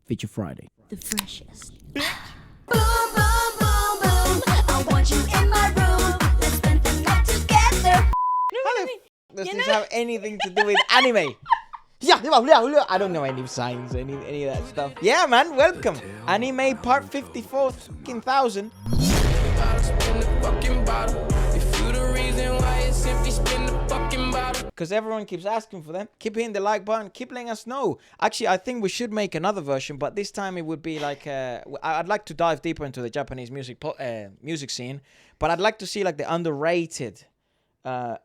Feature Friday. The freshest. Boom, boom, boom, boom. I want you in my room. Let's spend the night together. Does this have anything to do with anime? I don't know any signs, any of that stuff. Yeah, man, welcome. Anime part 54,000. Because everyone keeps asking for them. Keep hitting the like button. Keep letting us know. Actually, I think we should make another version, but this time it would be like... I'd like to dive deeper into the Japanese music scene, but I'd like to see like the underrated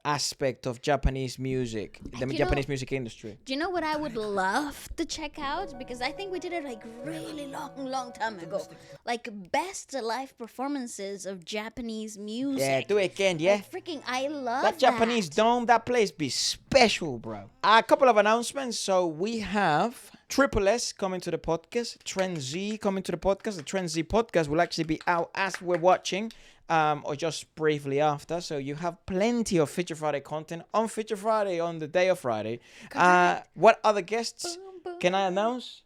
aspect of Japanese music, the Japanese music industry. Do you know what I would love to check out? Because I think we did it like really long time ago. Like best live performances of Japanese music. Yeah, do it again, yeah. Like, freaking, I love that Japanese dome, that place be special, bro. A couple of announcements. So we have Triple S coming to the podcast, Trend Z coming to the podcast. The Trend Z podcast will actually be out as we're watching. Or just briefly after. So you have plenty of Feature Friday content on Feature Friday, on the day of Friday. What other guests can I announce?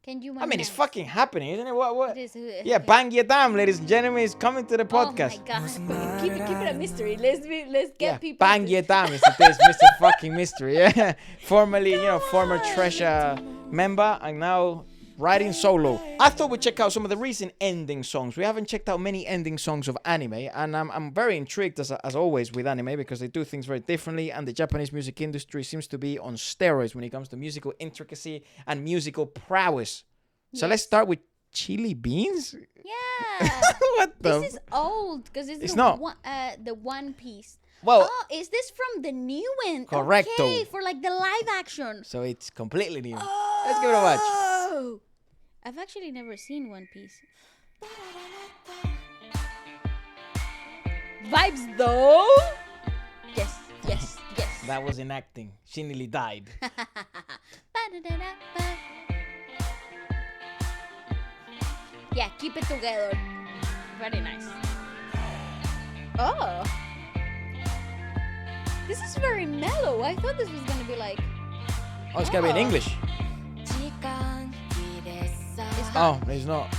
Can you? I mean, it's fucking happening, isn't it? What? It is. Yeah, Bang Your Damn, ladies and gentlemen, is coming to the podcast. Oh my god! Keep it a mystery. Let's get people. Bang Your Damn is Mr. fucking Mystery. Yeah, formerly, former Treasure member, and now riding solo. I thought we'd check out some of the recent ending songs. We haven't checked out many ending songs of anime, and I'm very intrigued as always with anime because they do things very differently, and the Japanese music industry seems to be on steroids when it comes to musical intricacy and musical prowess. So let's start with Chilli Beans. Yeah. What the? This is old because it's not the One Piece. Well, is this from the new one? Correcto. Okay, for like the live action. So it's completely new. Let's give it a watch. Oh, I've actually never seen One Piece. Vibes though. Yes. That was in acting. She nearly died. Yeah, keep it together. Very nice. Oh. This is very mellow. I thought this was gonna be like... Oh, it's gonna be in English. Oh, it's not.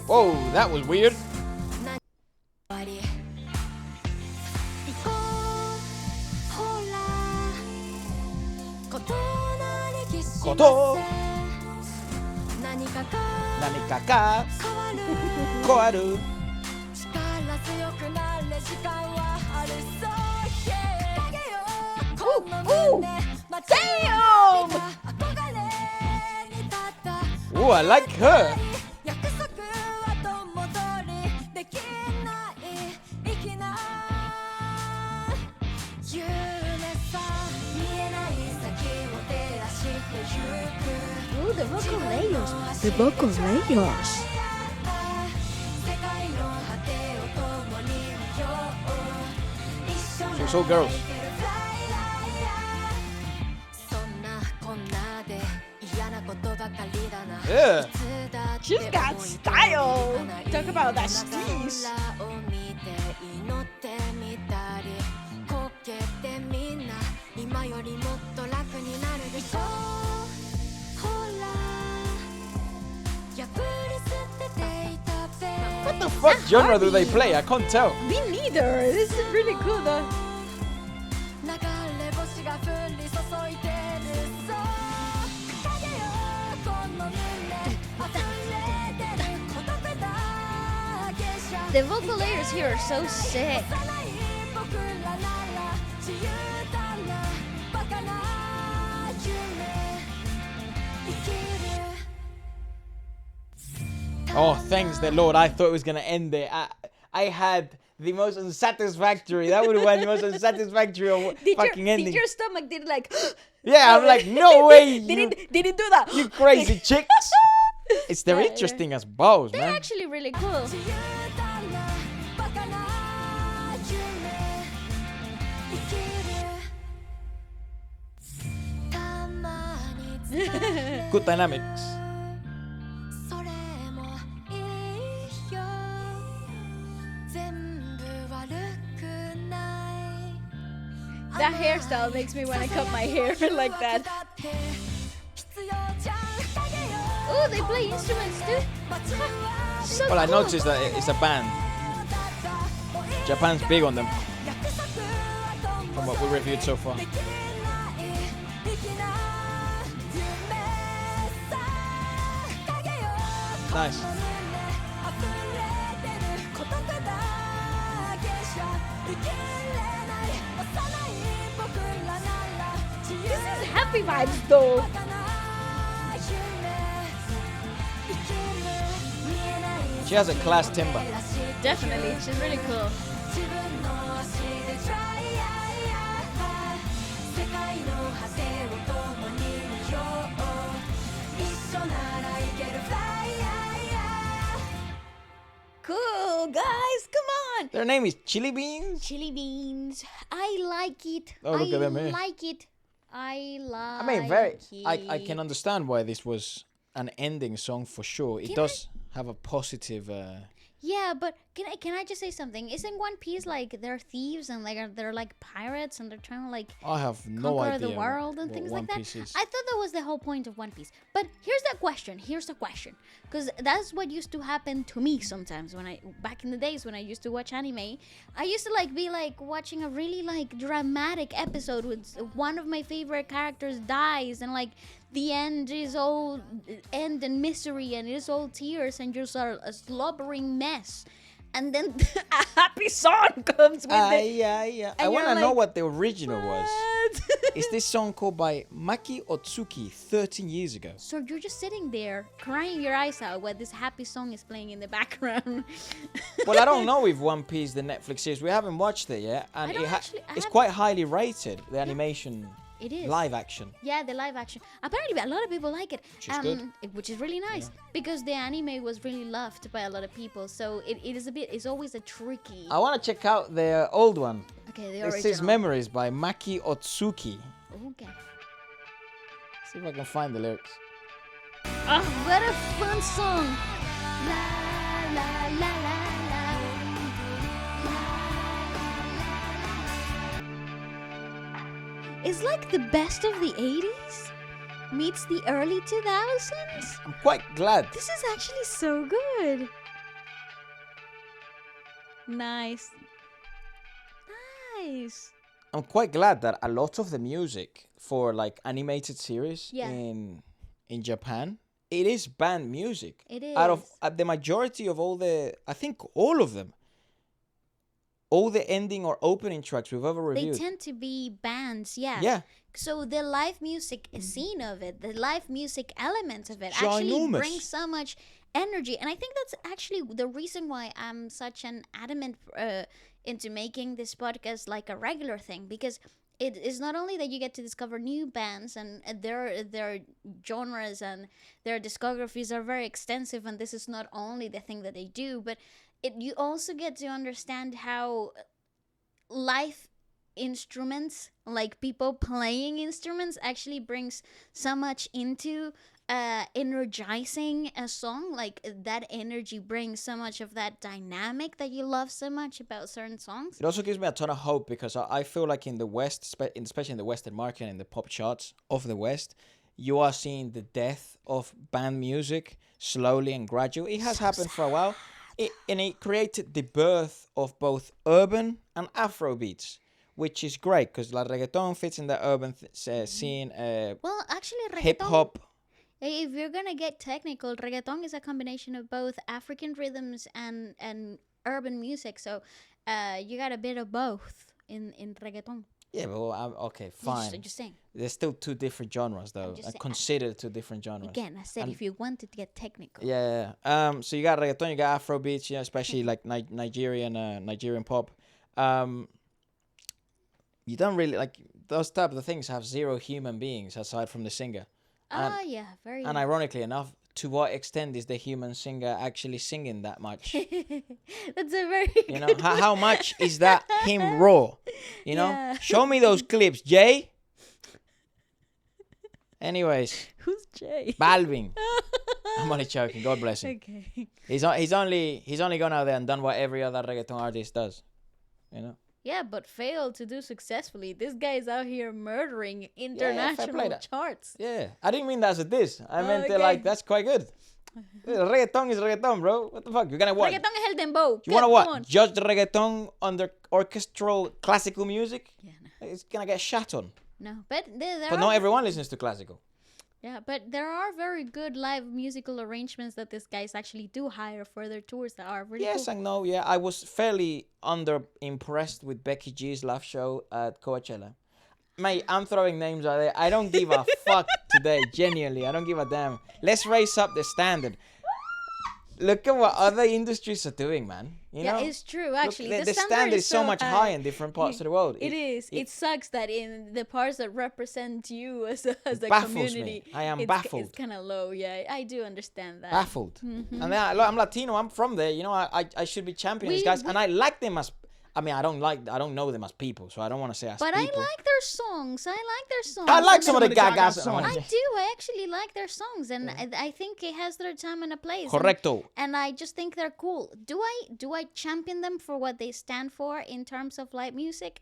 Whoa, that was weird. Koto Nanikaka Koaru. Ooh, damn! Ooh, I like her. Ooh, the vocal layers. The vocal layers. She's all girls. Yeah. She's got style. Talk about that steez. What the fuck genre do they play? I can't tell. Me neither. This is really cool though. The vocal layers here are so sick. Oh, thanks the Lord. I thought it was going to end there. I had the most unsatisfactory. That would have been the most unsatisfactory ending. Did your stomach did like... Yeah, I'm like, no way. Didn't do that. You crazy chicks. They're interesting as balls, man. They're actually really cool. Good dynamics. That hairstyle makes me want to cut my hair like that. Oh, they play instruments too. So Well, I cool. noticed that it's a band. Japan's big on them. From what we reviewed so far. Nice. This is happy vibes though. She has a class timber. Definitely, she's really cool. Cool, guys, come on. Their name is Chili Beans. Chili beans. I like it. Oh, look at them here. I like it. I like I mean, I it. can understand why this was an ending song for sure. It does have a positive. Yeah, but can I just say something? Isn't One Piece like they're thieves and like they're like pirates and they're trying to like I have no conquer idea the world and what things One like that? Piece is. I thought that was the whole point of One Piece. But here's the question. Because that's what used to happen to me sometimes when back in the days when I used to watch anime. I used to like be like watching a really like dramatic episode with one of my favorite characters dies and like the end is all end and misery and it's all tears and just a slobbering mess. And then a happy song comes with it. Yeah. I And want to you're know like, what the original was. What? Is this song called by Maki Otsuki 13 years ago? So you're just sitting there crying your eyes out while this happy song is playing in the background. Well, I don't know if One Piece, the Netflix series, we haven't watched it yet, and I don't it's haven't- quite highly rated. The animation, It is. live action. Yeah, the live action. Apparently, a lot of people like it. Which is good. Which is really nice because the anime was really loved by a lot of people. So it's always a tricky. I want to check out the old one. Okay, the This original. is Memories by Maki Otsuki. Okay. See if I can find the lyrics. Oh, what a fun song! La la la la la. It's like the best of the 80s meets the early 2000s. I'm quite glad. This is actually so good. Nice. Nice. I'm quite glad that a lot of the music for like animated series Yeah. in Japan, it is band music. It Out of is. the majority of I think all of them, all the ending or opening tracks we've ever They reviewed. tend to be bands, yeah. Yeah. So the live music scene of it, the live music element of it actually Ginormous. brings so much energy. And I think that's actually the reason why I'm such an adamant into making this podcast like a regular thing. Because it is not only that you get to discover new bands and their genres and their discographies are very extensive. And this is not only the thing that they do, but you also get to understand how live instruments, like people playing instruments, actually brings so much into energizing a song. Like that energy brings so much of that dynamic that you love so much about certain songs. It also gives me a ton of hope because I feel like in the West, especially in the Western market and in the pop charts of the West, you are seeing the death of band music slowly and gradually. It has happened for a while. It created the birth of both urban and Afro beats, which is great because like reggaeton fits in the urban scene. Well, actually, reggaeton, Hip hop. if you're gonna get technical, reggaeton is a combination of both African rhythms and urban music. So you got a bit of both in reggaeton. Yeah, well, okay, fine. Just saying. There's still two different genres though. just I saying. consider two different genres. Again, I said if you wanted to get technical. Yeah. So you got reggaeton, you got Afro beats, especially like Nigerian pop. You don't really like those type of things have zero human beings aside from the singer. Yeah, very. And ironically enough, to what extent is the human singer actually singing that much? That's a very. You know, how much is that him raw? You know, Yeah. show me those clips, Jay. Anyways, Who's Jay? Balvin. I'm only joking. God bless him. Okay. He's only gone out there and done what every other reggaeton artist does. You know. Yeah, but failed to do successfully. This guy is out here murdering fair international play. charts. Yeah, I didn't mean that as a diss. I meant okay. like that's quite good. Reggaeton is reggaeton, bro. What the fuck? You're gonna what? Reggaeton es el dembow. You wanna what? Judge the reggaeton under orchestral classical music? Yeah, no. It's gonna get shat on. No, but there But are, not everyone listens to classical. yeah, but there are very good live musical arrangements that these guys actually do hire for their tours that are really Yes cool. and no. Yeah, I was fairly under impressed with Becky G's live show at Coachella. Mate, I'm throwing names out there. I don't give a fuck today. Genuinely, I don't give a damn. Let's raise up the standard. Look at what other industries are doing, man. You know? It's true, actually. Look, the standard is so much higher in different parts of the world. It is. It sucks that in the parts that represent you as a baffles community, me. I am it's baffled. It's kind of low. Yeah, I do understand that. Baffled. And then I'm Latino. I'm from there. You know, I should be championing these guys, and I like them as. I mean, I don't know them as people, so I don't want to say as But people. I like their songs. I like some of the Gaga songs. songs. I do. I actually like their songs, and I think it has their time and a place. Correcto. And I just think they're cool. Do I champion them for what they stand for in terms of live music?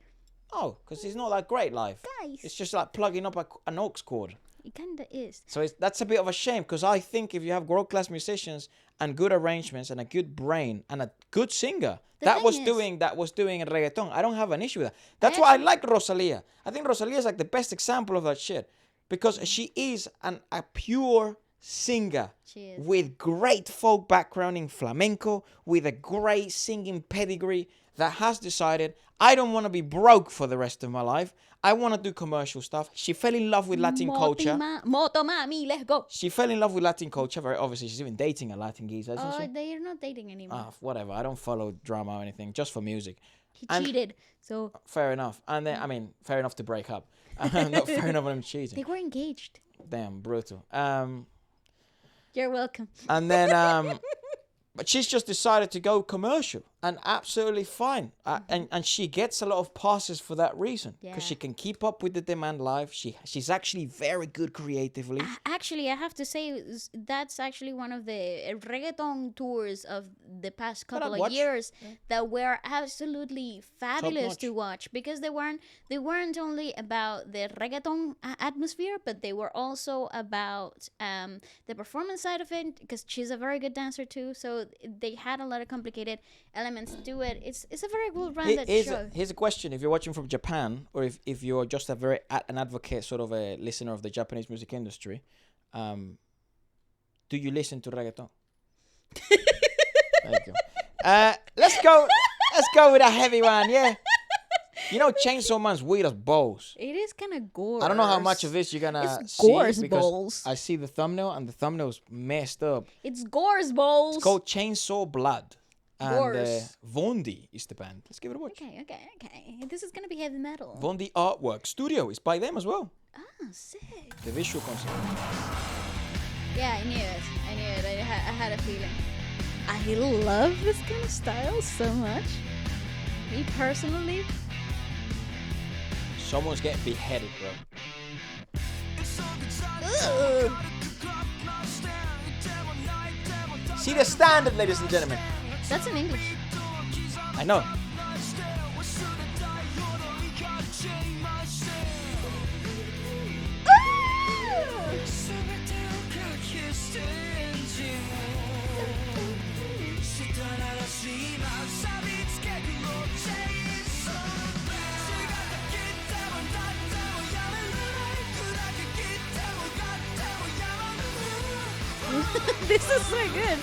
Oh, because it's not that great live. Guys. It's just like plugging up an aux cord. It kinda is. So that's a bit of a shame, because I think if you have world-class musicians and good arrangements and a good brain and a good singer that was doing in reggaeton, I don't have an issue with that. That's why I like Rosalia. I think Rosalia is like the best example of that shit, because she is a pure singer with great folk background in flamenco, with a great singing pedigree, that has decided, I don't want to be broke for the rest of my life. I want to do commercial stuff. She fell in love with Latin culture. Moto mami, let's go. She fell in love with Latin culture. Very obviously, she's even dating a Latin geezer, isn't she? They're not dating anymore. Whatever. I don't follow drama or anything, just for music. He cheated, so... Fair enough. And then, I mean, fair enough to break up. Not fair enough when I'm cheating. They were engaged. Damn, brutal. You're welcome. And then... But she's just decided to go commercial, and absolutely fine. And she gets a lot of passes for that reason, because she can keep up with the demand live. She's actually very good creatively. Actually, I have to say that's actually one of the reggaeton tours of the past couple of years that were absolutely fabulous to watch, because they weren't only about the reggaeton atmosphere, but they were also about the performance side of it, because she's a very good dancer too. So they had a lot of complicated elements to it. It's a very well-rounded show. Here's a question: if you're watching from Japan, or if you're just an advocate, sort of a listener of the Japanese music industry, do you listen to reggaeton? There you go. Let's go with a heavy one, yeah. You know, Chainsaw Man's weird as balls. It is kind of gore. I don't know how much of this you're gonna it's see, gore's because balls. I see the thumbnail, and the thumbnail's messed up. It's gore's balls. It's called Chainsaw Blood. And Gores. Vaundy is the band. Let's give it a watch. Okay. This is gonna be heavy metal. Vaundy Artwork Studio is by them as well. Ah, sick. The visual concept. Yeah, I knew it. I had a feeling. I love this kind of style so much. Me personally. Someone's getting beheaded, bro. Ugh. See the standard, ladies and gentlemen. That's in English. I know. This is so good.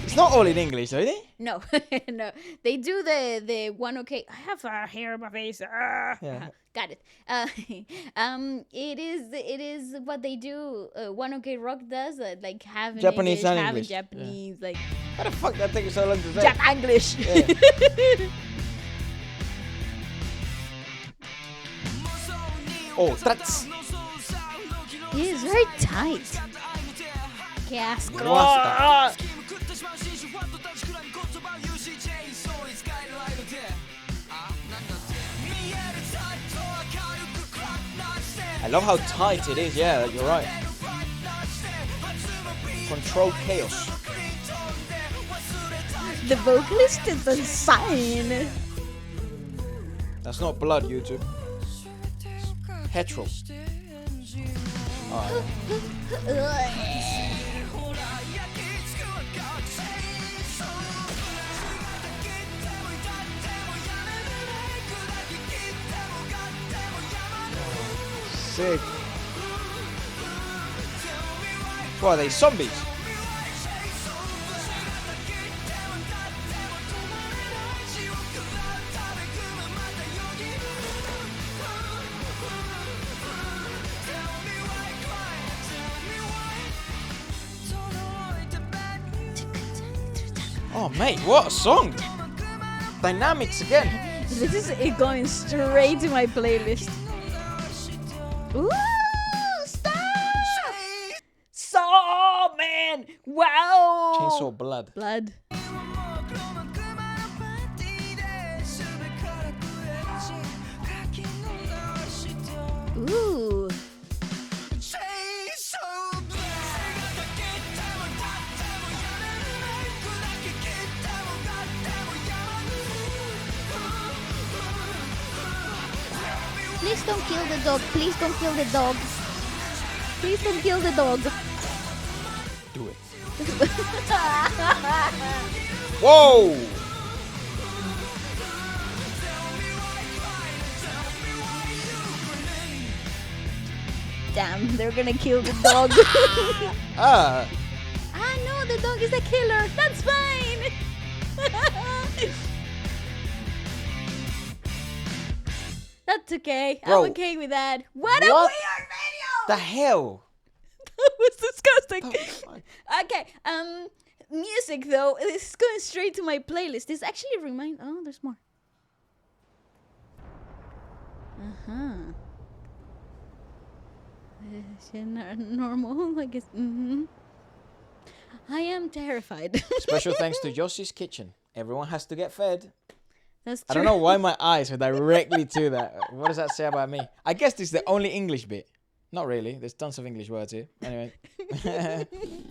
It's not all in English, are they? No, no. They do the one okay. I have hair on my face. Yeah. Got it. It is what they do. One okay rock does like have in Japanese English, and have in English. Japanese, like How the fuck that take so long to say? Jap English. Yeah. Oh, that's. He is very tight. Qué asco. Guasta. I love how tight it is. Yeah, you're right. Control chaos. The vocalist is insane. That's not blood, YouTube. Hetero. Alright. Sick. What are they, zombies? Oh mate, what a song! Dynamics again. This is it going straight to my playlist. Ooh, stop! Saw, man! Wow! Chainsaw blood. Blood. Ooh. Please don't kill the dog. Please don't kill the dog. Please don't kill the dog. Do it. Whoa! Damn, they're gonna kill the dog. Ah. Ah, no, the dog is a killer. That's fine. That's okay. Bro, I'm okay with that. What a what weird video! the hell? That was disgusting. That was fine. Okay, music though, this is going straight to my playlist. This actually reminds. Oh, there's more. Normal, I guess. I am terrified. Special thanks to Yossi's Kitchen. Everyone has to get fed. That's true. I don't know why my eyes are directly to that. What does that say about me? I guess this is the only English bit. Not really. There's tons of English words here. Anyway.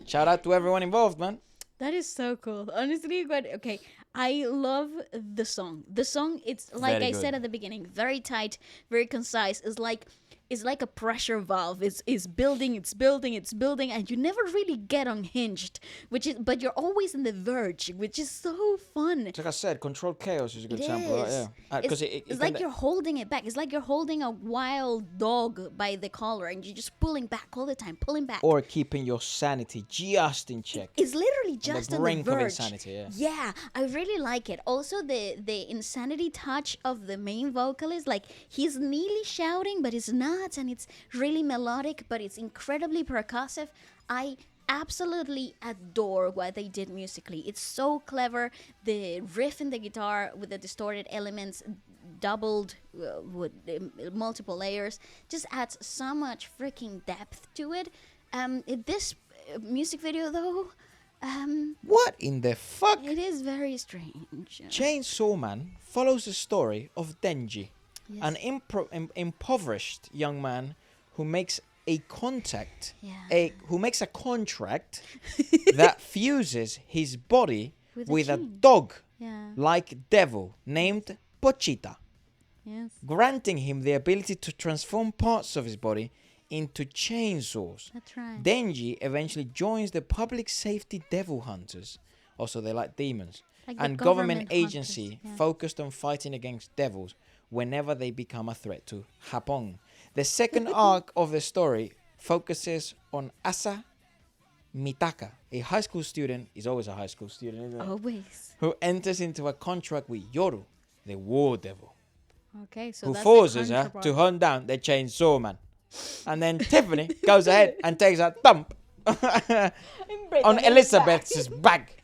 Shout out to everyone involved, man. That is so cool. Honestly, but okay. I love the song. The song, it's like Very I good. said at the beginning, very tight, very concise. It's like a pressure valve. It's building, and you never really get unhinged. But you're always in the verge, which is so fun. Like I said, Controlled Chaos is a good It sample. is. Yeah. Because It's like you're holding it back. It's like you're holding a wild dog by the collar, and you're just pulling back all the time, pulling back. Or keeping your sanity just in check. It's literally just on the brink of verge. insanity, yeah. Yeah, I really like it. Also, the insanity touch of the main vocalist, like he's nearly shouting, but it's not, and it's really melodic, but it's incredibly percussive. I absolutely adore what they did musically. It's so clever. The riff in the guitar with the distorted elements doubled with multiple layers just adds so much freaking depth to it. This music video though, What in the fuck? it is very strange. Chainsaw Man follows the story of Denji, Yes. an impoverished young man who makes a contract that fuses his body with a chain. dog Yeah. like devil named Pochita, Yes. granting him the ability to transform parts of his body into chainsaws. That's right. Denji eventually joins the public safety devil hunters, also they like demons, Like the and government hunters, agency yeah. focused on fighting against devils whenever they become a threat to Japón. The second arc of the story focuses on Asa Mitaka, a high school student, he's always a high school student, isn't it? Always. Who enters into a contract with Yoru, the war devil, Okay, so who that's forces the her counterpart. to hunt down the chainsaw man. And then Tiffany goes ahead and takes a thump on Elizabeth's back.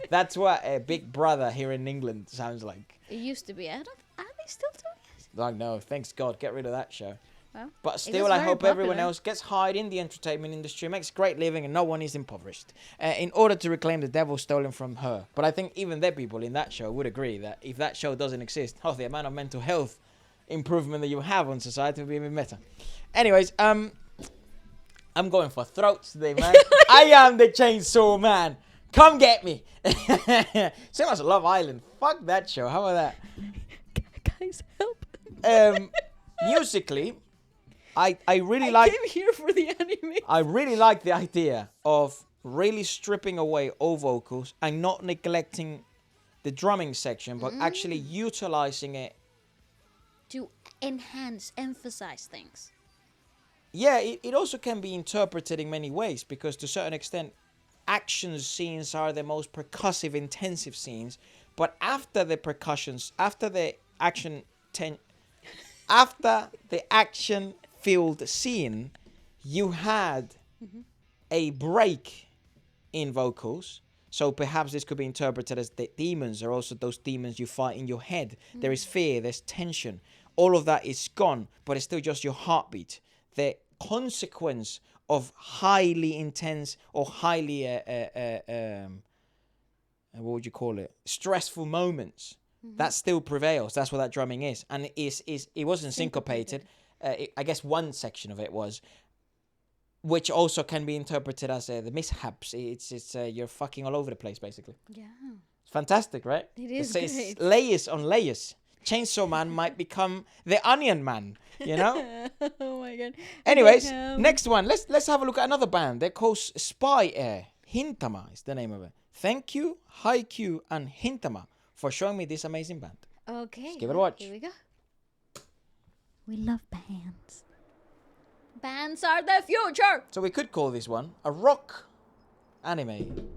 That's what a big brother here in England sounds like. It used to be. Are they still doing it? Like, no, thanks God, get rid of that show. Well, But it still, was I very hope everyone popular. else gets hired in the entertainment industry, makes a great living, and no one is impoverished in order to reclaim the devil stolen from her. But I think even the people in that show would agree that if that show doesn't exist, the amount of mental health improvement that you have on society would be even better. Anyways, I'm going for throats today, man. I am the Chainsaw Man. Come get me. Same as Love Island. Fuck that show. How about Guys, help. that? Musically, I really like. came here for the anime. I really like the idea of really stripping away all vocals and not neglecting the drumming section, but actually utilizing it. To enhance, emphasize things. Yeah, it also can be interpreted in many ways because to a certain extent, action scenes are the most percussive, intensive scenes. But after the percussions, after the action-filled scene, you had a break in vocals. So perhaps this could be interpreted as the demons are also those demons you fight in your head. There is fear, there's tension. All of that is gone, but it's still just your heartbeat. The consequence of highly intense or highly, what would you call it? Stressful moments. That still prevails. That's what that drumming is. And it wasn't syncopated. I guess one section of it was, which also can be interpreted as the mishaps. It's you're fucking all over the place, basically. Yeah. It's fantastic, right? It is It's great. layers on layers. Chainsaw Man might become the Onion Man, you know? Oh my god. Anyways, Okay, next one. Let's have a look at another band. They're called SPYAIR. Gintama is the name of it. Thank you, Haikyuu, and Gintama for showing me this amazing band. Okay. Let's give it a watch. Here we go. We love bands. Bands are the future. So we could call this one a rock anime.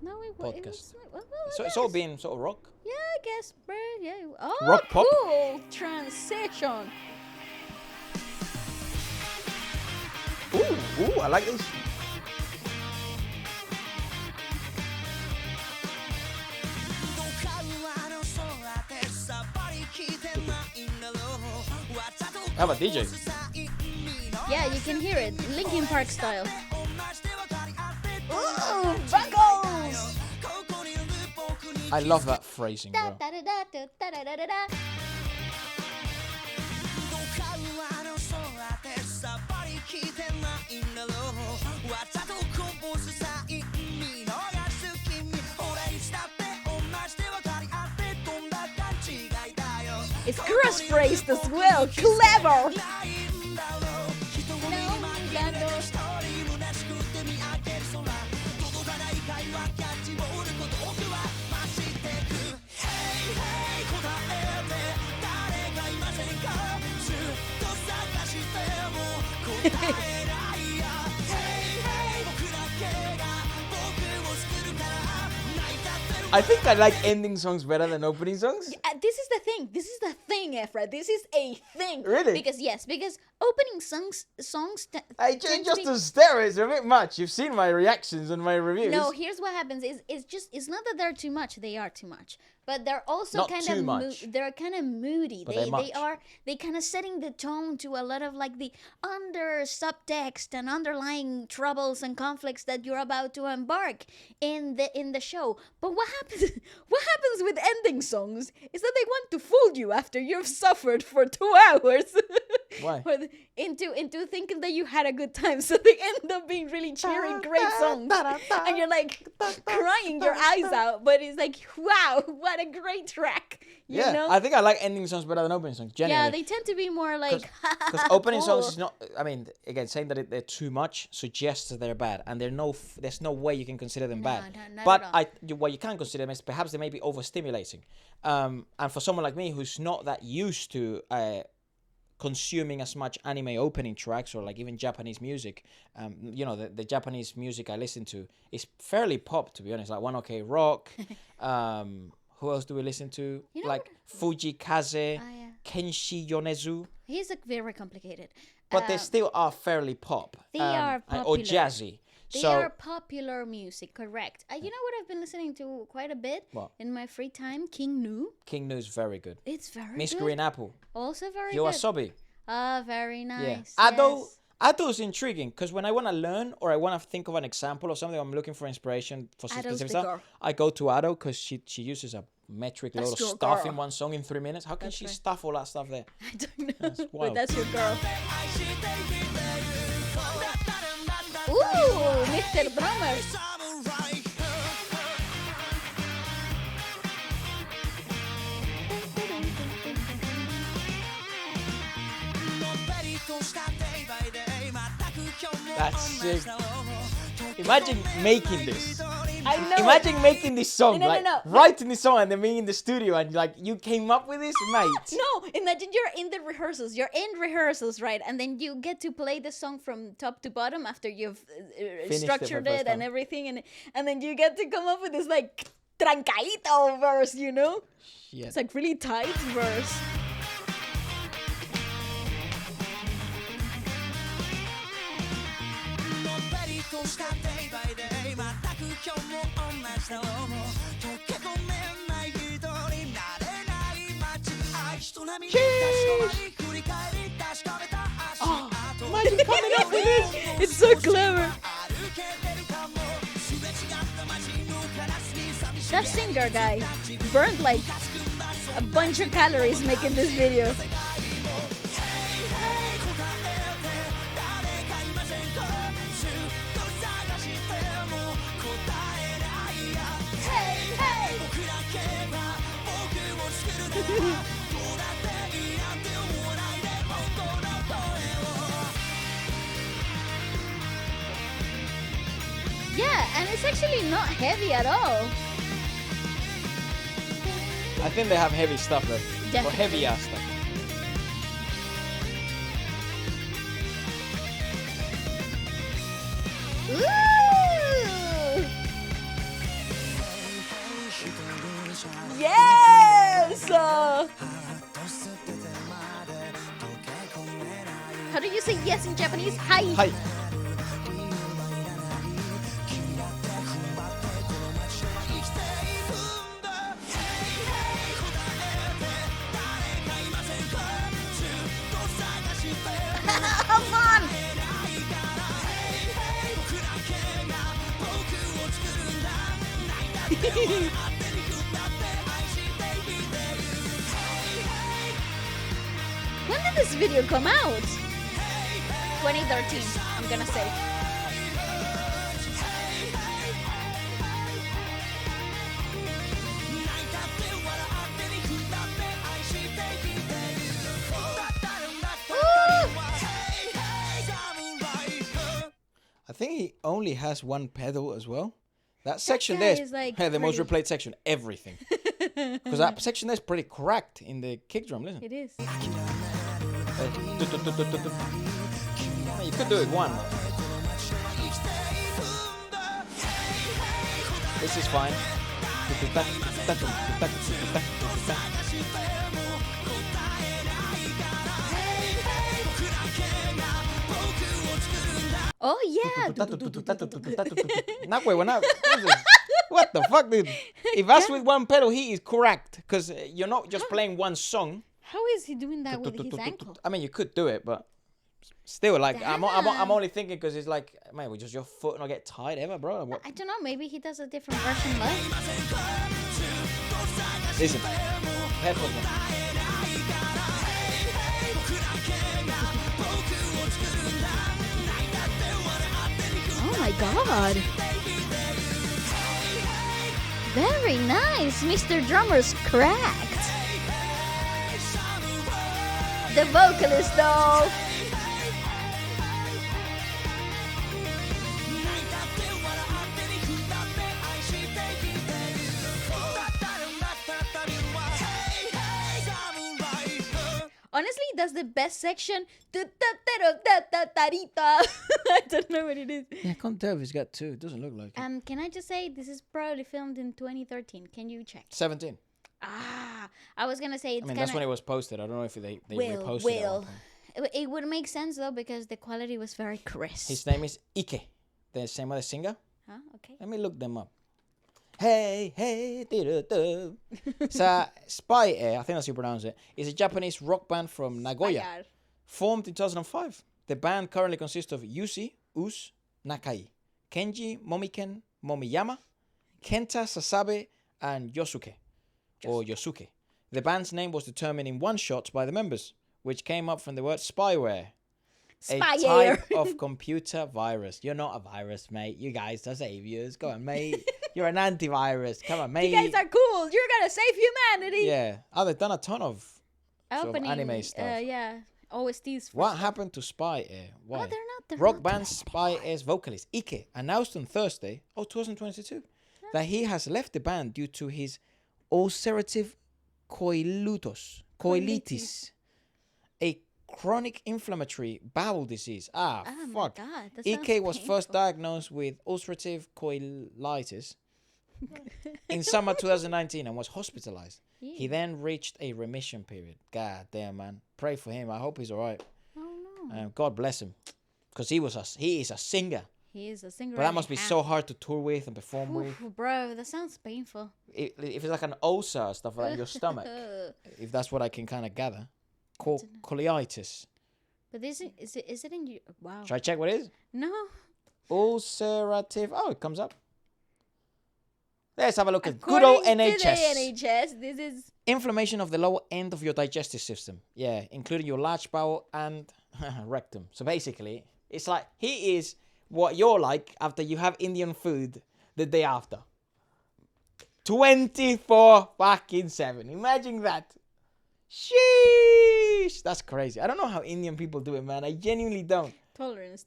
No, it Podcast. was. Well, So I it's all guess. being sort of rock. Yeah, I guess. Yeah. Oh, Rock pop? cool transition. Ooh, I like this. How about DJ? Yeah, you can hear it, Linkin Park style. Ooh, vocals. I love that phrasing, bro. It's cross-phrased as well. Clever. I think I like ending songs better than opening songs. This is the thing. This is the thing, Efra. This is a thing. Really? Because opening songs. I just the stare is a bit much. You've seen my reactions and my reviews. No, here's what happens. It's not that they're too much. They are too much. But they're also Not kind too of much. they're kind of moody. But they're They kind of setting the tone to a lot of like the under subtext and underlying troubles and conflicts that you're about to embark in the show. But what happens with ending songs is that they want to fool you after you've suffered for 2 hours. Why? into thinking that you had a good time, so they end up being really cheery, great songs, and you're like crying your eyes out. But it's like, wow, what a great track! You know? I think I like ending songs better than opening songs. Genuinely. Yeah, they tend to be more like Because opening songs cool. is not. I mean, again, saying that they're too much suggests that they're bad, and there's no way you can consider them bad. No, not But at all. what you can consider them is perhaps they may be overstimulating, and for someone like me who's not that used to consuming as much anime opening tracks or like even Japanese music, the Japanese music I listen to is fairly pop, to be honest. Like One OK Rock. Who else do we listen to? Like Fuji Kaze, yeah. Kenshi Yonezu. He's very complicated. But they still are fairly pop. They are Or popular. jazzy. They So- are popular music, correct. You know what I've been listening to quite a bit What? in my free time? King Nu. King News very good. It's very Miss good. Green Apple. Also very You are good. Sobi. Very nice. Yeah. Ado. Yes. Ado is intriguing because when I want to learn or I want to think of an example of something, I'm looking for inspiration for some Ado's specific the stuff. girl. I go to Ado because she uses a metric load of your stuff girl. in one song in 3 minutes. How can That's she right. stuff all that stuff there? I don't know. That's But wild. that's your girl. Ooh, Mr. Drummer. That's sick. Imagine making this. I know. Imagine making this song, No, no, like no. writing this song and then being in the studio and like you came up with this, mate. No, imagine you're in the rehearsals. You're in rehearsals, right? And then you get to play the song from top to bottom after you've structured first it time. and everything, and then you get to come up with this like trancadito verse, you know? Shit. It's like really tight verse. Oh, imagine coming up with this. It's so clever. That singer guy burned like a bunch of calories making this video. Yeah, and it's actually not heavy at all. I think they have heavy stuff though. Or Definitely. heavy ass stuff. Ooh! Yes! How do you say yes in Japanese? Hi. Hi. Come on! When did this video come out? 2013, I'm gonna say. I think he only has one pedal as well. That section guy there is, is like, the most pretty- replayed section. Everything. Because that section there is pretty cracked in the kick drum. Listen. It is. You could do it one. This is fine. Oh yeah. Not wait, not. What the fuck, dude? If that's with one pedal, he is correct. Because you're not just playing one song. How is he doing that with his ankle? I mean, you could do it, but still, like, I'm Damn. only thinking because it's like, man, would just your foot not get tired ever, bro? What? I don't know. Maybe he does a different version live. Listen, headphones on. Oh my god. Very nice. Mr. Drummer's cracked. The vocalist though. Honestly, that's the best section. I don't know what it is. Yeah, I can't tell if he's got two. It doesn't look like it. Can I just say this is probably filmed in 2013? Can you check? 17. I was gonna say it's I mean, kind that's of. when it was posted. I don't know if they Will, reposted it. Will. It would make sense though because the quality was very crisp. His name is Ike, the same other singer. Huh? Okay. Let me look them up. Hey, hey, do. So, SPYAIR, I think that's how you pronounce it, is a Japanese rock band from Nagoya, SPYAIR. formed in 2005. The band currently consists of Yusi, Us, Nakai, Kenji, Momiken, Momiyama, Kenta Sasabe, and Yosuke. The band's name was determined in one shot by the members, which came up from the word spyware. A SPYAIR. type of computer virus. You're not a virus, mate. You guys are saviors. Go on, mate. You're an antivirus. Come on, mate. You guys are cool. You're gonna save humanity. Yeah. Oh, they've done a ton of sort of anime stuff. Yeah. OSTs. What happened to SPYAIR? Why? Oh, they're Rock not band doing it SPYAIR's vocalist Ike announced on Thursday, 2022, that he has left the band due to his ulcerative coelitis, a chronic inflammatory bowel disease. Oh Fuck. my God, that Ike sounds was painful. first diagnosed with ulcerative coelitis in summer 2019 and was hospitalized. He then reached a remission period. God damn, man. Pray for him. I hope he's all right. Oh no. God bless him. Because he is a singer. He is a singer. But that must be so hard to tour with and perform with. Bro, that sounds painful. If it's like an ulcer or stuff like in your stomach, if that's what I can kind of gather. Colitis. But is it in you? Wow. Should I check what it is? No. Ulcerative. Oh, it comes up. Let's have a look at good old According NHS. to the NHS, this is Inflammation of the lower end of your digestive system. Yeah, including your large bowel and rectum. So basically, it's like he is what you're like after you have Indian food the day after. 24/7. Imagine that. Sheesh. That's crazy. I don't know how Indian people do it, man. I genuinely don't. tolerance.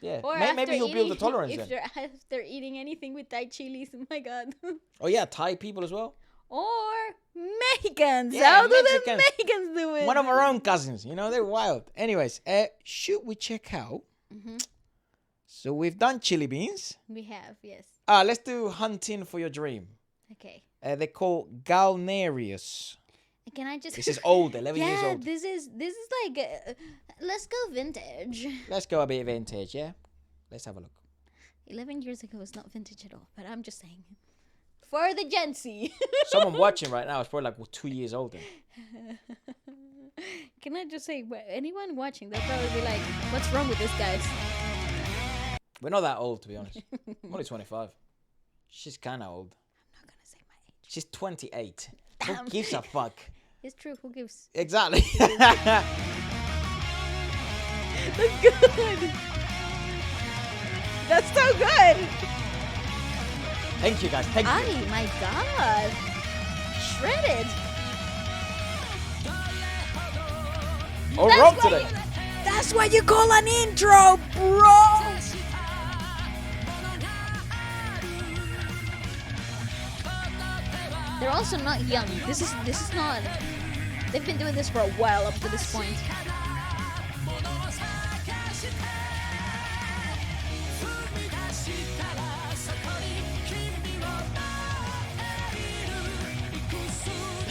Yeah. Or Maybe he'll build the tolerance if then. they're after eating anything with Thai chilies, oh my God. Oh yeah, Thai people as well. Or Mexicans. Yeah, How do the Mexicans. Mexicans do it? One of our own cousins, they're wild. Anyways, should we check out? So we've done chili beans. We have, yes. Let's do hunting for your dream. Okay. They're called Galnerius. Can I just? This is old, 11 years Yeah, old. this is like let's go vintage. Let's go a bit vintage, yeah? Let's have a look. 11 years ago is not vintage at all, but I'm just saying. For the Gen Z. Someone watching right now is probably like 2 years older. Can I just say, anyone watching, they'll probably be like, what's wrong with this, guys? We're not that old, to be honest. I'm only 25. She's kind of old. I'm not going to say my age. She's 28. Damn. Who gives a fuck? It's true, who gives? Exactly. That's good. That's so good. Thank you, guys. Thank you. Oh my God. Shredded. All wrong today. That's what you call an intro, bro. They're also not young. This is not. They've been doing this for a while up to this point.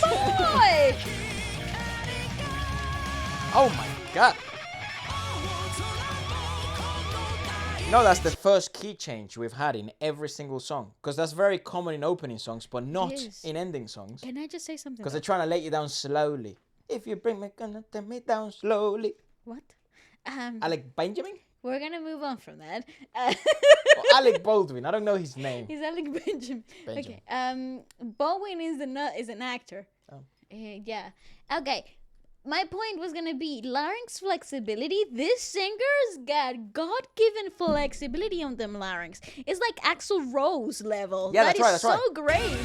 Boy! Oh my God. That's the first key change we've had in every single song. Because that's very common in opening songs, but not Yes. in ending songs. Can I just say something? Because they're trying to let you down slowly. If you bring me, gonna take me down slowly. What? Alec Benjamin? We're gonna move on from that. Or Alec Baldwin. I don't know his name. He's Alec Benjamin. Benjamin. Okay. Baldwin is an actor. Oh. Yeah. Okay. My point was gonna be larynx flexibility. This singer's got God-given flexibility on them larynx. It's like Axl Rose level. Yeah, that's right, that's so right. great.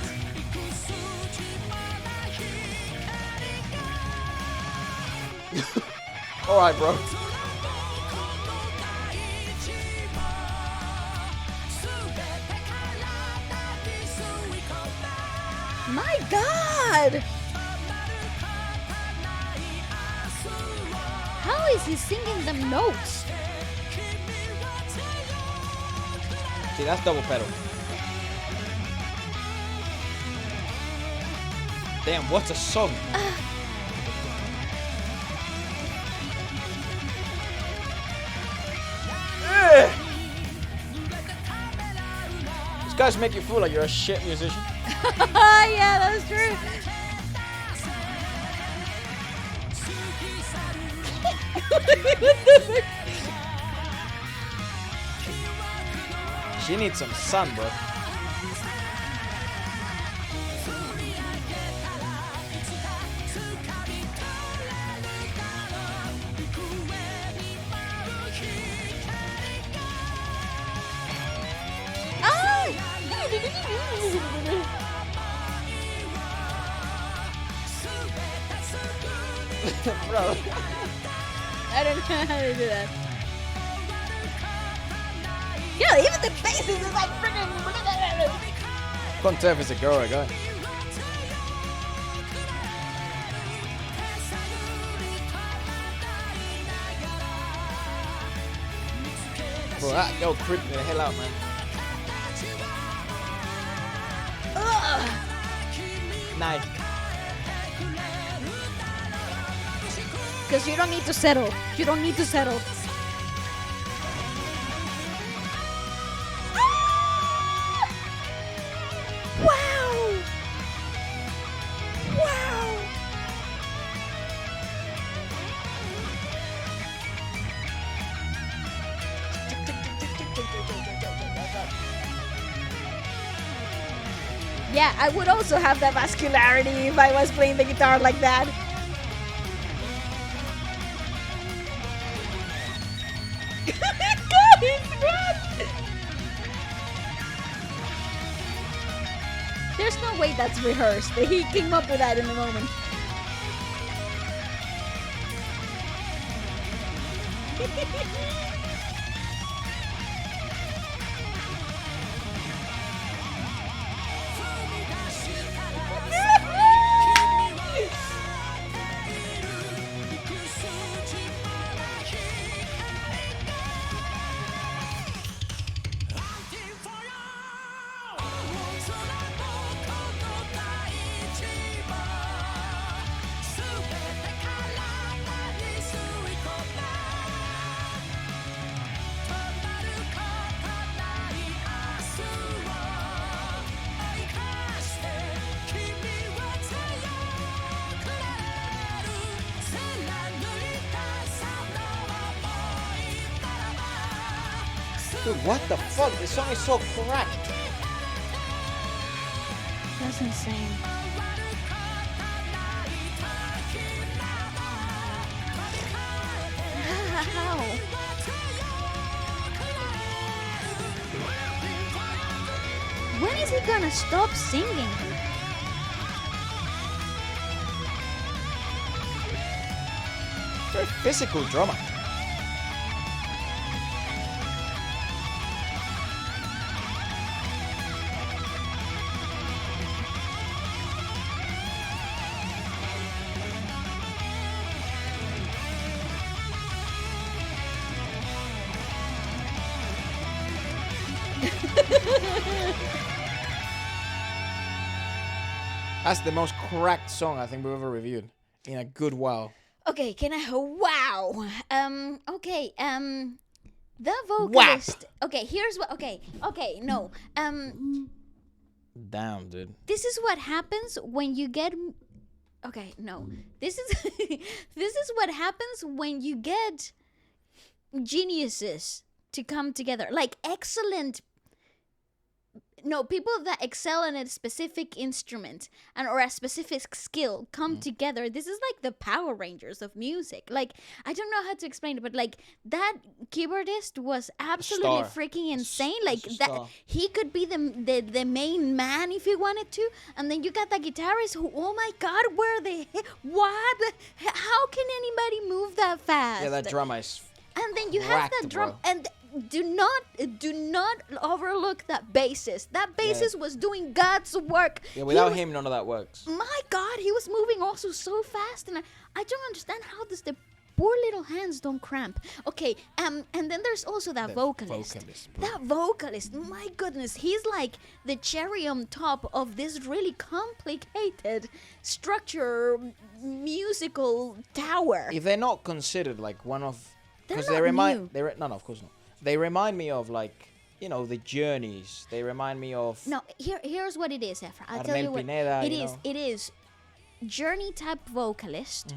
All right, bro. My God! How is he singing them notes? See, that's double pedal. Damn, what's a song? does make you feel like you're a shit musician. Yeah, that's true. She needs some sun, bro. Bro. I don't know how to do that. Yeah, even the bass is like freaking. Can't tell if it's a girl or a guy. Bro, that girl creeped me the hell out, man. Nice. Because you don't need to settle. You don't need to settle. Wow! Wow! Yeah, I would also have that vascularity if I was playing the guitar like that. There's no way that's rehearsed. He came up with that in the moment. Dude, what the fuck? This song is so cracked. That's insane. How? When is he gonna stop singing? Very physical drummer. That's the most cracked song I think we've ever reviewed in a good while. Okay, can I? Wow. Okay. The vocalist. Whap. Okay, here's what. Okay. No. Damn, dude. This is what happens when you get. Okay, no. This is this is what happens when you get geniuses to come together, like excellent. No, people that excel in a specific instrument and or a specific skill come together. This is like the Power Rangers of music. Like, I don't know how to explain it, but like that keyboardist was absolutely freaking insane. Like that, he could be the main man if he wanted to. And then you got the guitarist who, oh my God, where they? What? How can anybody move that fast? Yeah, that drummer is. And then you have that drum and. Do not overlook that bassist. That bassist was doing God's work. Yeah, without him, none of that works. My God, he was moving also so fast, and I don't understand how does the poor little hands don't cramp. Okay, and then there's also that vocalist. That vocalist, my goodness, he's like the cherry on top of this really complicated structure, musical tower. If they're not considered like one of, They're because not they remind, new. no, of course not. They remind me of like you know, the journeys. They remind me of No, here's what it is, Efra. I'll tell Arnel you what Pineda, it you is. know. It is journey type vocalist.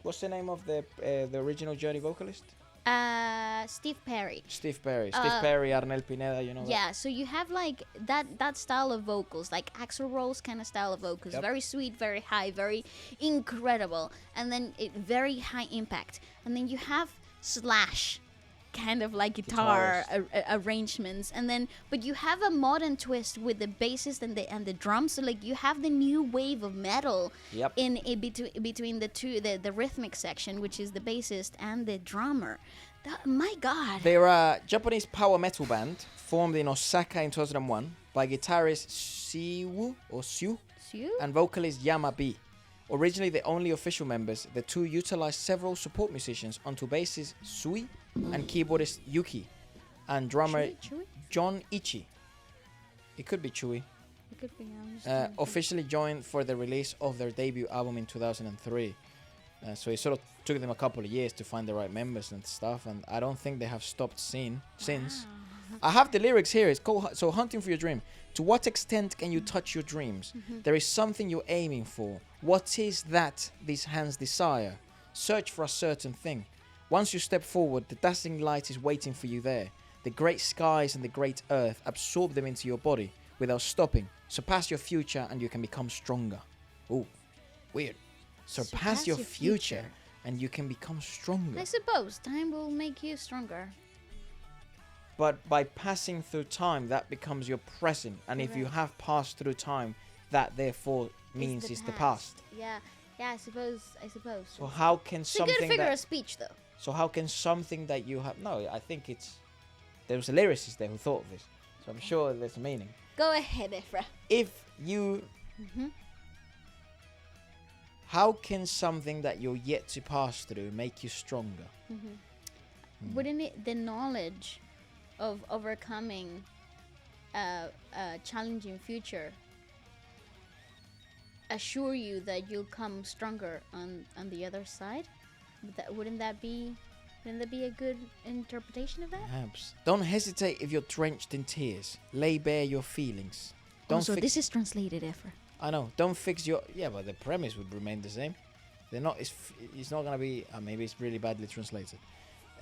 What's the name of the original Journey vocalist? Steve Perry. Steve Perry, Arnel Pineda, you know. Yeah, so you have like that style of vocals, like Axl Rose kind of style of vocals. Yep. Very sweet, very high, very incredible, and then very high impact. And then you have Slash, kind of like guitar arrangements, and then but you have a modern twist with the bassist and the drums. So like you have the new wave of metal Yep. in between the two, the rhythmic section, which is the bassist and the drummer. My God. They're a Japanese power metal band formed in Osaka in 2001 by guitarist Siu and vocalist Yama B. Originally the only official members, the two utilized several support musicians until bassist Sui and keyboardist Yuki and drummer Chewy? John Ichi. It could be Chewy. It could be, Officially joined for the release of their debut album in 2003. So it sort of took them a couple of years to find the right members and stuff, and I don't think they have stopped since. I have the lyrics here. It's called Hunting for Your Dream. To what extent can you touch your dreams? There is something you're aiming for. What is that these hands desire? Search for a certain thing. Once you step forward, the dazzling light is waiting for you there. The great skies and the great earth absorb them into your body without stopping. Surpass your future and you can become stronger. Ooh, weird. Surpass your future and you can become stronger. I suppose time will make you stronger. But by passing through time, that becomes your present. And if you have passed through time, that therefore means it's the past. Yeah, I suppose. So how can It's a something good figure of speech, though. So how can something that you have... No, I think there was a lyricist there who thought of this. So I'm sure there's a meaning. Go ahead, Efra. If you... How can something that you're yet to pass through make you stronger? Wouldn't it, the knowledge of overcoming a challenging future assure you that you'll come stronger on the other side? Wouldn't that be a good interpretation of that? Perhaps. Don't hesitate if you're drenched in tears. Lay bare your feelings. Also, this is translated, Efra. I know. Don't fix your... Yeah, but the premise would remain the same. They're not... It's not going to be... maybe it's really badly translated.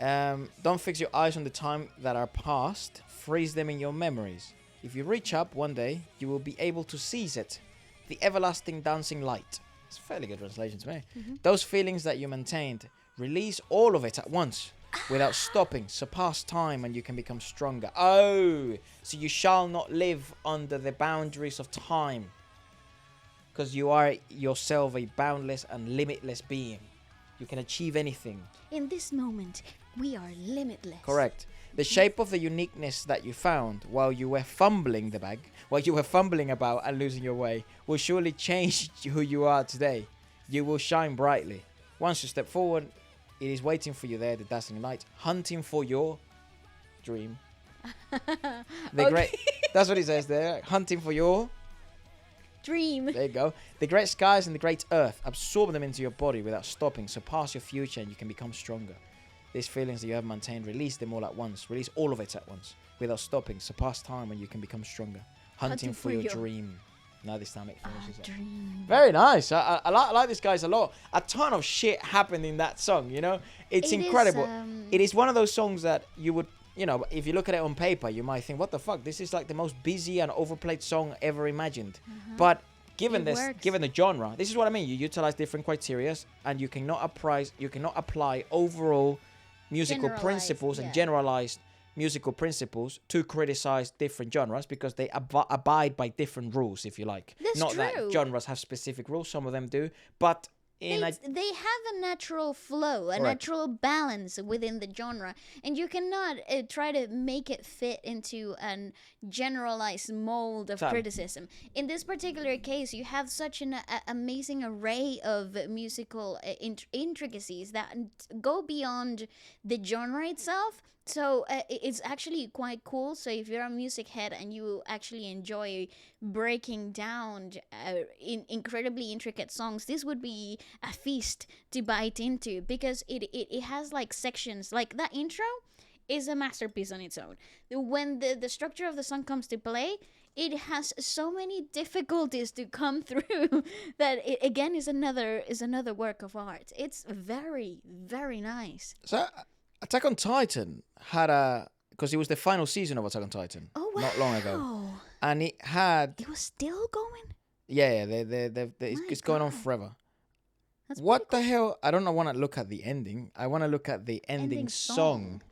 Don't fix your eyes on the time that are past. Freeze them in your memories. If you reach up one day, you will be able to seize it. The everlasting dancing light. It's a fairly good translation to me. Those feelings that you maintained, release all of it at once. Without stopping. Surpass time and you can become stronger. Oh! So you shall not live under the boundaries of time. Because you are yourself a boundless and limitless being. You can achieve anything. In this moment, we are limitless. Correct. The shape of the uniqueness that you found while you were fumbling about and losing your way, will surely change who you are today. You will shine brightly. Once you step forward, it is waiting for you there, the dazzling light, hunting for your dream. That's what it says there. Hunting for your... dream. There you go. The great skies and the great earth, absorb them into your body without stopping. Surpass your future and you can become stronger. These feelings that you have maintained, release them all at once. Release all of it at once without stopping. Surpass time and you can become stronger. Hunting for your dream. Now this time it finishes. Dream. Very nice. I like these guys a lot. A ton of shit happened in that song, you know? It's incredible. It is one of those songs that you would... You know, if you look at it on paper, you might think, what the fuck? This is like the most busy and overplayed song ever imagined. But given the genre, this is what I mean. You utilize different criteria and you cannot apply overall musical principles and generalized musical principles to criticize different genres because they abide by different rules, if you like. That's Not true. that genres have specific rules, some of them do, but They have a natural flow, a natural balance within the genre, and you cannot try to make it fit into a generalized mold of criticism. In this particular case, you have such an amazing array of musical intricacies that go beyond the genre itself. So it's actually quite cool. So if you're a music head and you actually enjoy breaking down incredibly intricate songs, this would be a feast to bite into because it has like sections. Like that intro is a masterpiece on its own. When the structure of the song comes to play, it has so many difficulties to come through that it again is another work of art. It's very, very nice. So Attack on Titan had because it was the final season of Attack on Titan. Oh wow! Not long ago, and it was still going. Yeah, it's going on forever. That's what the hell? I don't want to look at the ending. I want to look at the ending song.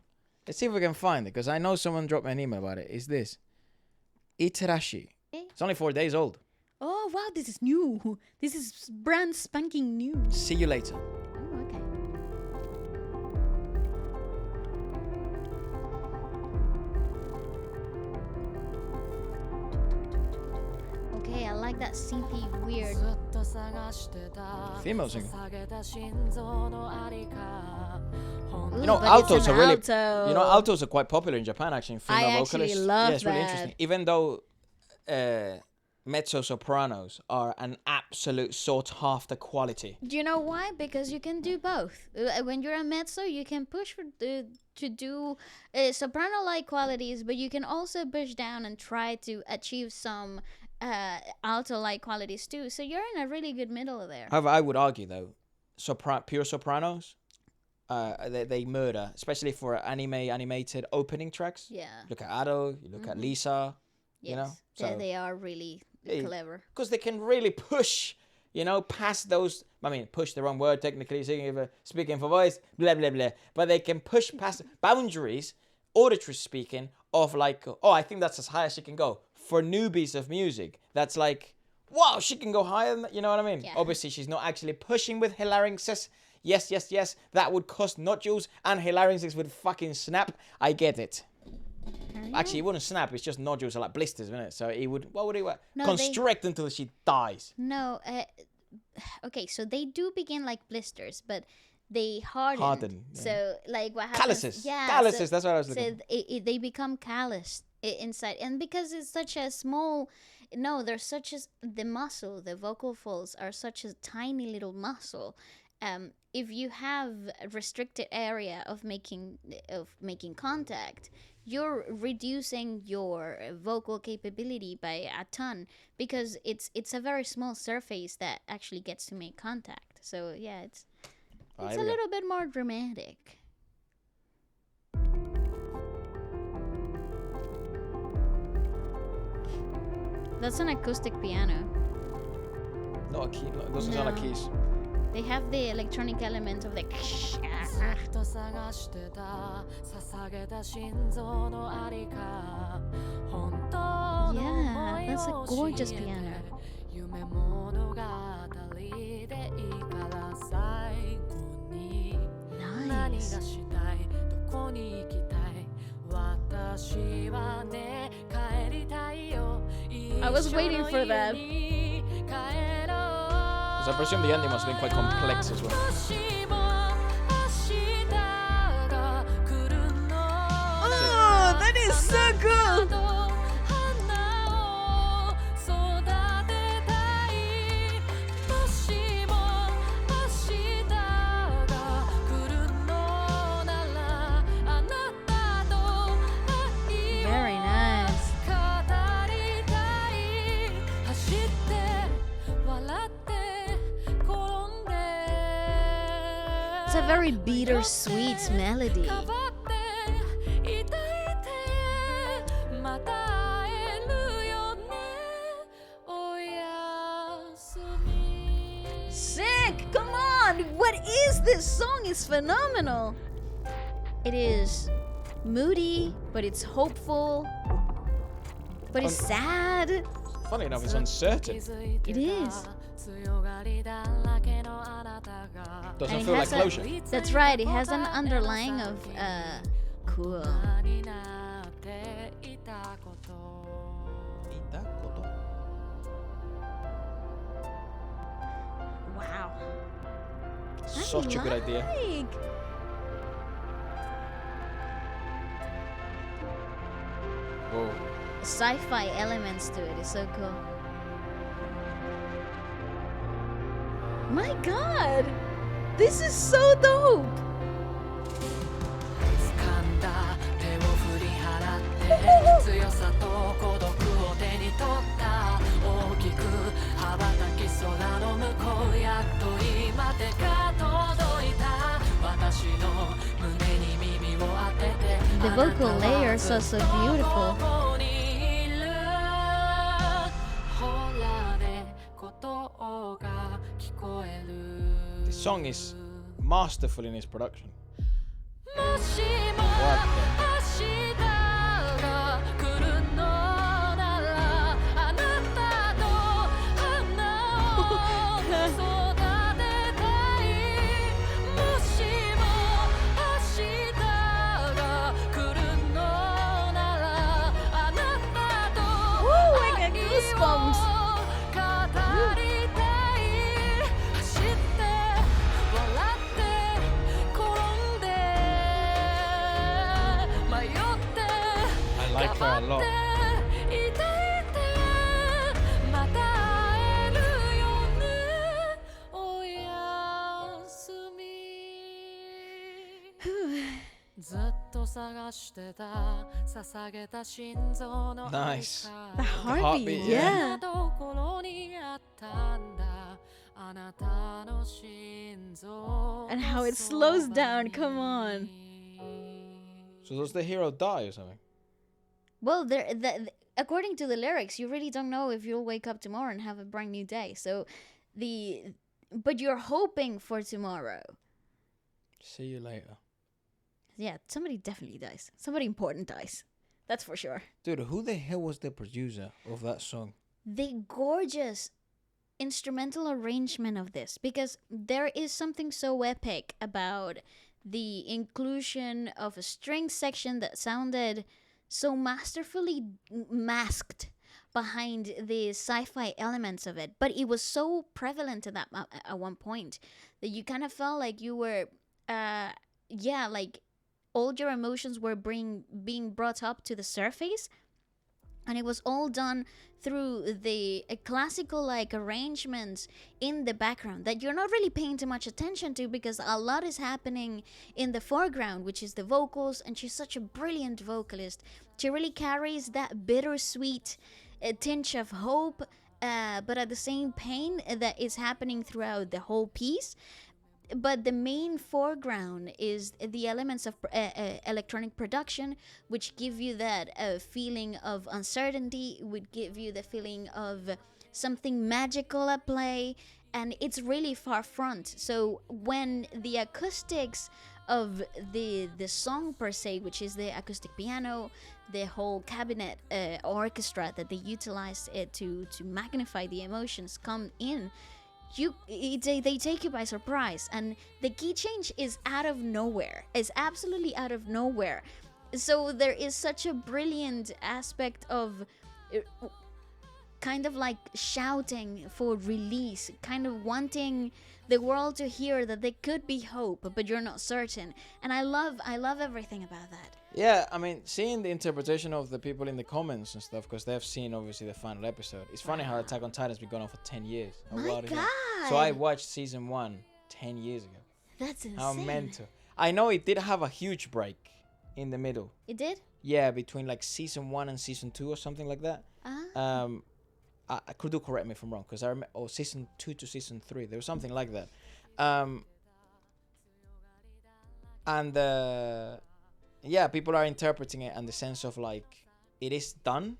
Let's see if we can find it, because I know someone dropped me an email about it. It's this. Itterasshai. It's only 4 days old. Oh, wow, this is new. This is brand spanking new. See you later. Oh, okay. Okay, I like that synthy weird. Female singer. You know, altos are really. You know, altos are quite popular in Japan, actually. Female vocalists. Love it's really interesting. Even though mezzo sopranos are an absolute sought after quality. Do you know why? Because you can do both. When you're a mezzo, you can push for to do soprano-like qualities, but you can also push down and try to achieve some alto-like qualities too. So you're in a really good middle there. However, I would argue though, pure sopranos. They murder, especially for animated opening tracks. Yeah. Look at Ado, you look at Lisa, yes. you know. So they are really clever. Because they can really push, past those. I mean, push the wrong word technically, speaking for voice, blah blah blah. But they can push past boundaries, auditory speaking, of like, oh, I think that's as high as she can go. For newbies of music, that's like, wow, she can go higher than that, you know what I mean? Yeah. Obviously, she's not actually pushing with her larynxes. Yes, that would cost nodules, and her larynxes would fucking snap. I get it. Actually, it wouldn't snap. It's just nodules are like blisters, isn't it? So it would, what would it constrict until she dies? No. Okay, so they do begin like blisters, but they harden. Yeah. So like what happens? Calluses. Yeah. Calluses. That's what I was looking. So they become calloused inside, and because it's such a small. No, they're such as the muscle. The vocal folds are such a tiny little muscle. If you have a restricted area of making contact, you're reducing your vocal capability by a ton, because it's a very small surface that actually gets to make contact. So yeah, it's a little bit more dramatic. That's an acoustic piano. Not a key. It doesn't sound like keys. They have the electronic element of the. Yeah, that's a gorgeous piano. Nice. I was waiting for that. I presume the ending must have been quite complex as well. Oh, that is so cool! Very nice. It's a very bittersweet melody. Sick! Come on! What is this song? It's phenomenal! It is moody, but it's hopeful, but it's sad. Funny enough, it's uncertain. It is. Doesn't feel like closure. That's right, it has an underlying of cool. Wow. Such a good idea. Whoa. Sci-fi elements to it is so cool. My god! This is so dope! 強さと孤独を手に取った大きく羽ばたき空の向こうやっと今手が届いた私の胸に耳を当てて The vocal layers are so beautiful. ここにいるほらねことが聞こえる The song is masterful in its production. もしも What 明日が来るのならあなたと花を育てたいもしも明日が来るのならあなたと Woo, I got 愛を goosebumps. 語りたい走って笑って転んで迷って I like her a lot. いていてまた会えるよねおやすみずっと探してた捧げた心臓の Nice. The heartbeat, heartbeat, yeah. どころにあったんだあなたの心臓 And how it slows down, come on. So does the hero die or something? Well, according to the lyrics, you really don't know if you'll wake up tomorrow and have a brand new day. So but you're hoping for tomorrow. See you later. Yeah, somebody definitely dies. Somebody important dies. That's for sure. Dude, who the hell was the producer of that song? The gorgeous instrumental arrangement of this, because there is something so epic about the inclusion of a string section that sounded so masterfully masked behind the sci-fi elements of it, but it was so prevalent at one point that you kind of felt like you were like all your emotions were being brought up to the surface, and it was all done through the classical like arrangements in the background that you're not really paying too much attention to because a lot is happening in the foreground, which is the vocals, and she's such a brilliant vocalist. She really carries that bittersweet tinge of hope, but at the same pain that is happening throughout the whole piece. But the main foreground is the elements of electronic production, which give you that feeling of uncertainty, would give you the feeling of something magical at play, and it's really far front. So when the acoustics of the song per se, which is the acoustic piano, the whole cabinet orchestra that they utilize to magnify the emotions come in, they take you by surprise, and the key change is out of nowhere. It's absolutely out of nowhere. So there is such a brilliant aspect of kind of like shouting for release, kind of wanting the world to hear that there could be hope, but you're not certain. And I love everything about that. Yeah, I mean, seeing the interpretation of the people in the comments and stuff, because they've seen obviously the final episode. It's funny how Attack on Titan's been going on for 10 years. My God! So I watched season 1 10 years ago. That's insane. How mental. I know it did have a huge break in the middle. It did? Yeah, between like season 1 and season 2 or something like that. I could do correct me if I'm wrong, because I remember, season 2 to season 3, there was something like that. Yeah, people are interpreting it in the sense of like, it is done,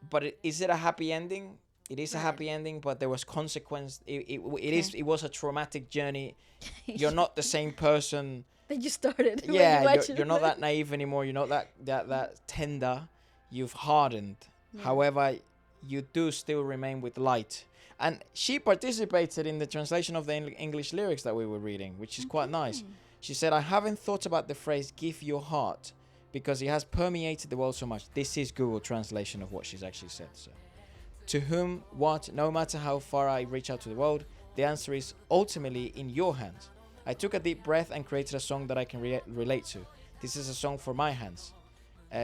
but is it a happy ending? It is a happy ending, but there was consequence. It was a traumatic journey. You're not the same person that you started. Yeah, you're not that naive anymore. You're not that tender. You've hardened. Yeah. However, you do still remain with light. And she participated in the translation of the English lyrics that we were reading, which is quite nice. She said, I haven't thought about the phrase give your heart because it has permeated the world so much. This is Google translation of what she's actually said. So, to whom, what, no matter how far I reach out to the world, the answer is ultimately in your hands. I took a deep breath and created a song that I can relate to. This is a song for my hands.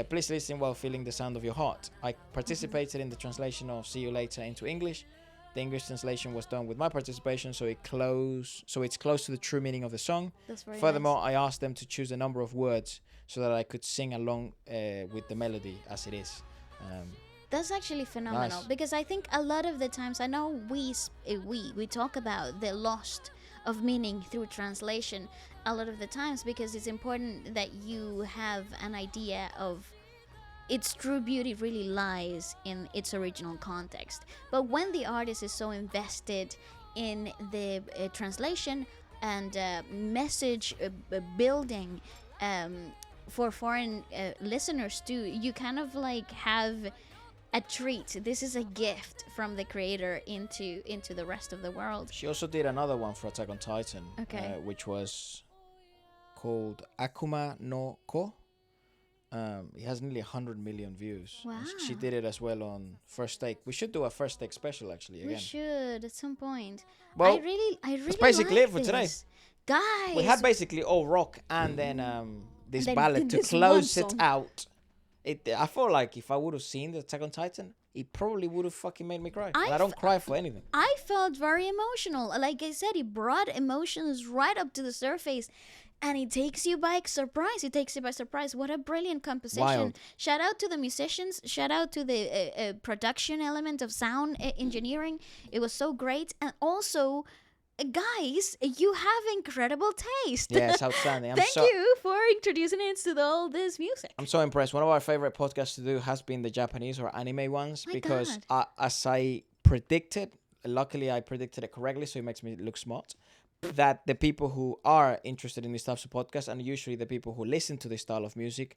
Please listen while feeling the sound of your heart. I participated in the translation of See You Later into English. The English translation was done with my participation, so it's close to the true meaning of the song. That's very Furthermore, nice. I asked them to choose a number of words so that I could sing along with the melody as it is. That's actually phenomenal Nice. because I think a lot of the times I know we talk about the lost of meaning through translation a lot of the times because it's important that you have an idea of its true beauty really lies in its original context. But when the artist is so invested in the translation and message building for foreign listeners too, you kind of like have a treat. This is a gift from the creator into the rest of the world. She also did another one for Attack on Titan, Okay. which was called Akuma no Ko. It has nearly 100 million views. Wow. And she did it as well on First Take. We should do a First Take special actually again. We should at some point. Well, I really that's basically like it for today. this. Guys, We had basically all rock and then this And then ballad to this one close it song. out. I feel like if I would have seen the Attack on Titan, it probably would have fucking made me cry. And I don't cry for anything. I felt very emotional. Like I said, it brought emotions right up to the surface. And it takes you by surprise. It takes you by surprise. What a brilliant composition. Wild. Shout out to the musicians. Shout out to the production element of sound engineering. It was so great. And also, guys, you have incredible taste. Yeah, it's outstanding. Thank you for introducing us to all this music. I'm so impressed. One of our favorite podcasts to do has been the Japanese or anime ones My because God. as I predicted, luckily I predicted it correctly, so it makes me look smart, that the people who are interested in these types of podcasts and usually the people who listen to this style of music,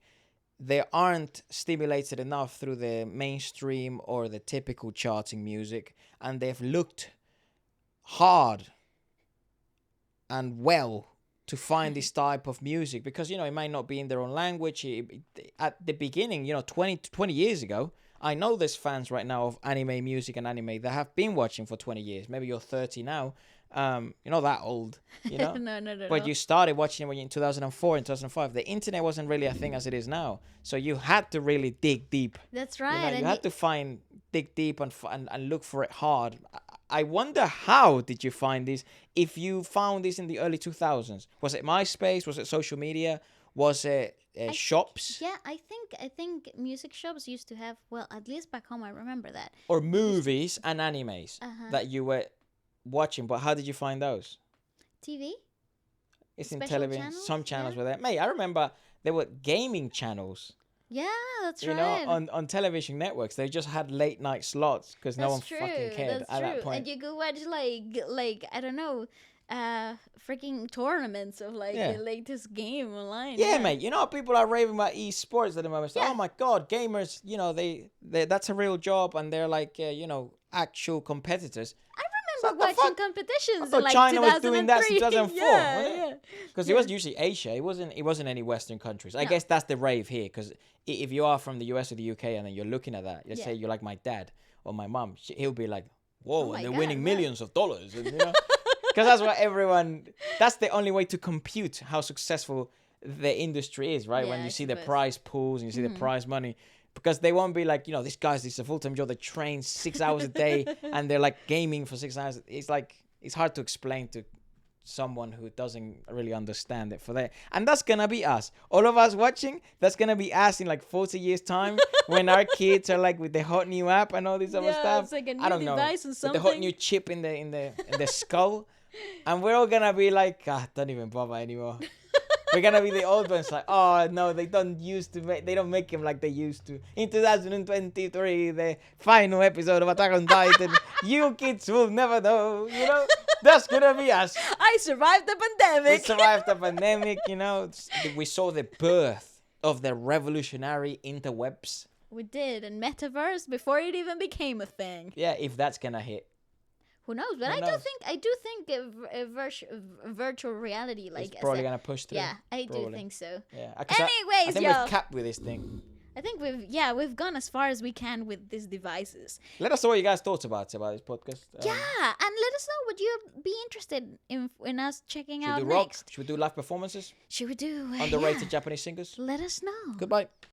they aren't stimulated enough through the mainstream or the typical charting music, and they've looked hard and well to find this type of music because, it might not be in their own language. At the beginning, 20 years ago, I know there's fans right now of anime music and anime that have been watching for 20 years. Maybe you're 30 now. You're not that old, No. But you started watching it when in 2004 and 2005. The internet wasn't really a thing as it is now. So you had to really dig deep. That's You right. you and had to dig deep and look for it hard. I wonder how did you find this? If you found this in the early 2000s, was it MySpace? Was it social media? Was it shops yeah, I think music shops used to have, well, at least back home I remember that. or movies and animes Uh-huh. that you were watching? But how did you find those? TV? It's in Special television. channels? Some channels Yeah. were there. Mate, I remember there were gaming channels. Yeah, that's You right. know, on television networks, they just had late night slots because no one That's fucking true, cared that's at that true. point. And you could watch like I don't know, freaking tournaments of like Yeah. the latest game online. Yeah, mate. People are raving about esports at the moment. So, Yeah. oh my god, gamers. They that's a real job, and they're like, actual competitors. I So remember the watching fuck? competitions I in thought like China was doing that since 2003. 2004, wasn't yeah, it? Because it was usually Asia. It wasn't any Western countries. I No. guess that's the rave here. Because if you are from the US or the UK and then you're looking at that, let's Yeah. say you're like my dad or my mom, he'll be like, whoa, Oh my and they're God, winning yeah. millions of dollars. And, because that's what that's the only way to compute how successful the industry is, right? Yeah, When I you see the suppose. prize pools and you see the prize money. Because they won't be like, this guy's this is a full-time job. They train 6 hours a day and they're like gaming for 6 hours. It's like, it's hard to explain to someone who doesn't really understand it for that. And that's going to be us. All of us watching, that's going to be us in like 40 years time when our kids are like with the hot new app and all this other Yeah, stuff. it's like a I new don't know. device and With the hot something. new chip in the skull. And we're all going to be like, don't even bother anymore. We're gonna be the old ones, like, oh no, they don't make him like they used to. In 2023, the final episode of Attack on Titan, you kids will never know, that's gonna be us. I survived the We pandemic. survived the pandemic, we saw the birth of the revolutionary interwebs. We did, and metaverse before it even became a thing. Yeah, if that's gonna hit. Who knows? But Who I knows? do think virtual reality, like It's as probably a- gonna push through. yeah, I do probably. think so. Yeah. 'Cause I Anyways, think yo, we've capped with this thing. I think we've gone as far as we can with these devices. Let us know what you guys thought about this podcast. Yeah, and let us know, would you be interested in us checking Should we out do rock? next? Should we do live performances? Should we do Underrated yeah. Japanese singers? Let us know. Goodbye.